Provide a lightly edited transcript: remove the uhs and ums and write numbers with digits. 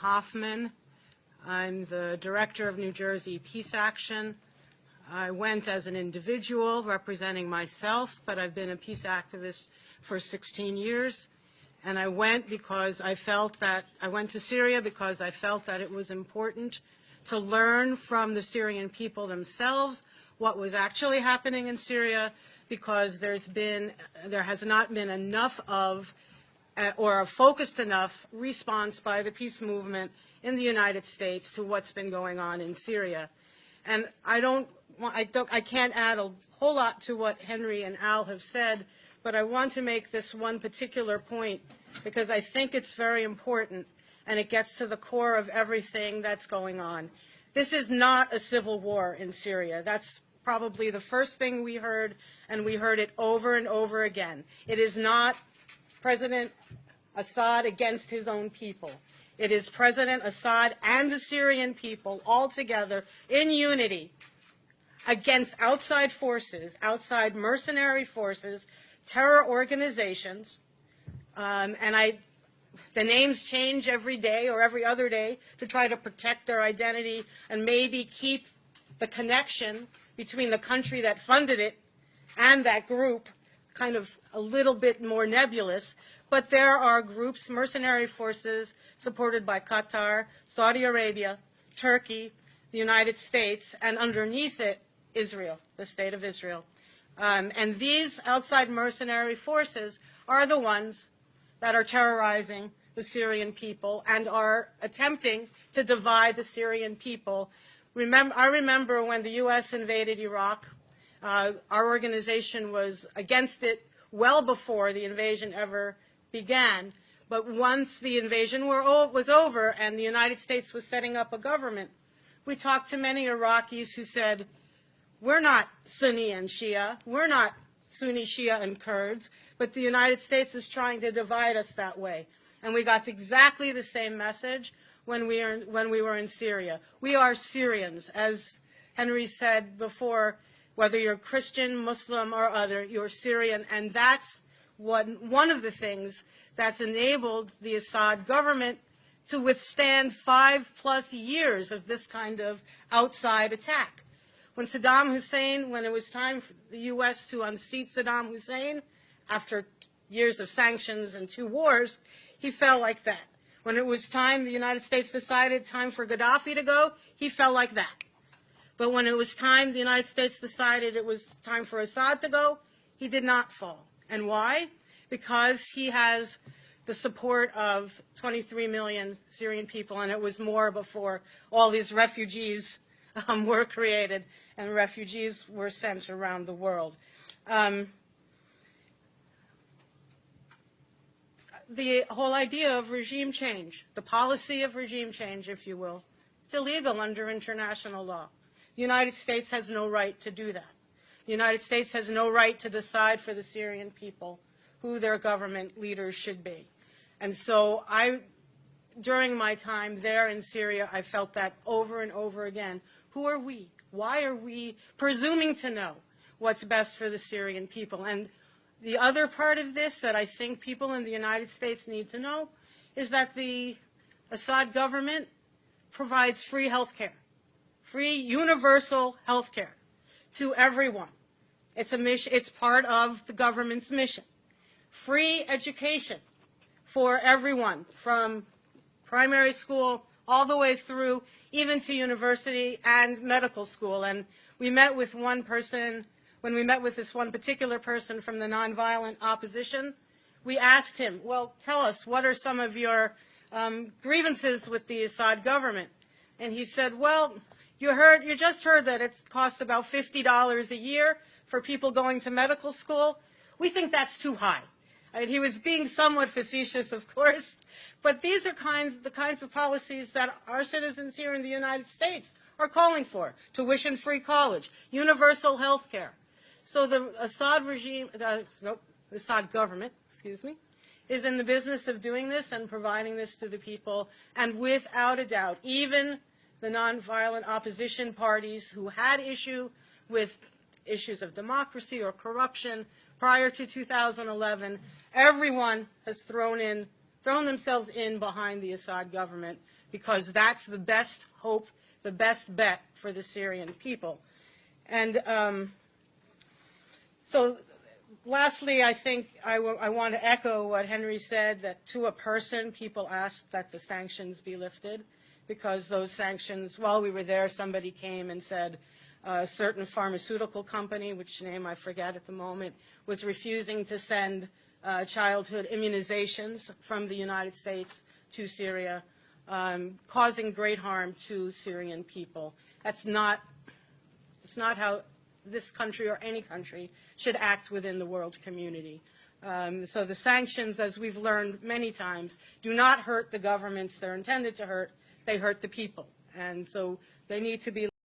Hoffman. I'm the director of New Jersey Peace Action. I went as an individual representing myself, but I've been a peace activist for 16 years. And I went because I felt that, I went to Syria because I felt that it was important to learn from the Syrian people themselves what was actually happening in Syria, because there has not been enough of, or a focused enough response by the peace movement in the United States to what's been going on in Syria. And I can't add a whole lot to what Henry and Al have said, but I want to make this one particular point because I think it's very important and it gets to the core of everything that's going on. This is not a civil war in Syria. That's probably the first thing we heard, and we heard it over and over again. It is not President Assad against his own people. It is President Assad and the Syrian people all together in unity against outside forces, outside mercenary forces, terror organizations, the names change every day or every other day to try to protect their identity and maybe keep the connection between the country that funded it and that group kind of a little bit more nebulous. But there are groups, mercenary forces, supported by Qatar, Saudi Arabia, Turkey, the United States, and underneath it, Israel, the state of Israel. And these outside mercenary forces are the ones that are terrorizing the Syrian people and are attempting to divide the Syrian people. I remember when the U.S. invaded Iraq, our organization was against it well before the invasion ever began. But once the invasion was over and the United States was setting up a government, we talked to many Iraqis who said, we're not Sunni and Shia, we're not Sunni, Shia, and Kurds, but the United States is trying to divide us that way. And we got exactly the same message when we were in Syria. We are Syrians, as Henry said before, whether you're Christian, Muslim, or other, you're Syrian, and that's one of the things that's enabled the Assad government to withstand 5+ years of this kind of outside attack. When it was time for the U.S. to unseat Saddam Hussein, after years of sanctions and 2 wars, he fell like that. When it was time, the United States decided time for Gaddafi to go, he fell like that. But when it was time, the United States decided it was time for Assad to go, he did not fall. And why? Because he has the support of 23 million Syrian people, and it was more before all these refugees were created and refugees were sent around the world. The whole idea of regime change, the policy of regime change, if you will, it's illegal under international law. The United States has no right to do that. The United States has no right to decide for the Syrian people who their government leaders should be. And so during my time there in Syria, I felt that over and over again. Who are we? Why are we presuming to know what's best for the Syrian people? And the other part of this that I think people in the United States need to know is that the Assad government provides free health care, free universal health care to everyone. It's a mission, it's part of the government's mission. Free education for everyone, from primary school all the way through, even to university and medical school. And we met with one person, when we met with this one particular person from the nonviolent opposition, we asked him, well, tell us, what are some of your grievances with the Assad government? And he said, well, you just heard that it costs about $50 a year for people going to medical school. We think that's too high. He was being somewhat facetious, of course, but these are the kinds of policies that our citizens here in the United States are calling for: tuition-free college, universal health care. So the Assad Assad government, is in the business of doing this and providing this to the people. And without a doubt, even the nonviolent opposition parties who had issue with issues of democracy or corruption prior to 2011, everyone has thrown themselves in behind the Assad government because that's the best hope, the best bet for the Syrian people. And so lastly, I think I want to echo what Henry said, that to a person, people asked that the sanctions be lifted, because those sanctions, while we were there, somebody came and said a certain pharmaceutical company, which name I forget at the moment, was refusing to send childhood immunizations from the United States to Syria, causing great harm to Syrian people. It's not how this country or any country should act within the world community. So the sanctions, as we've learned many times, do not hurt the governments they're intended to hurt. They hurt the people. And so they need to be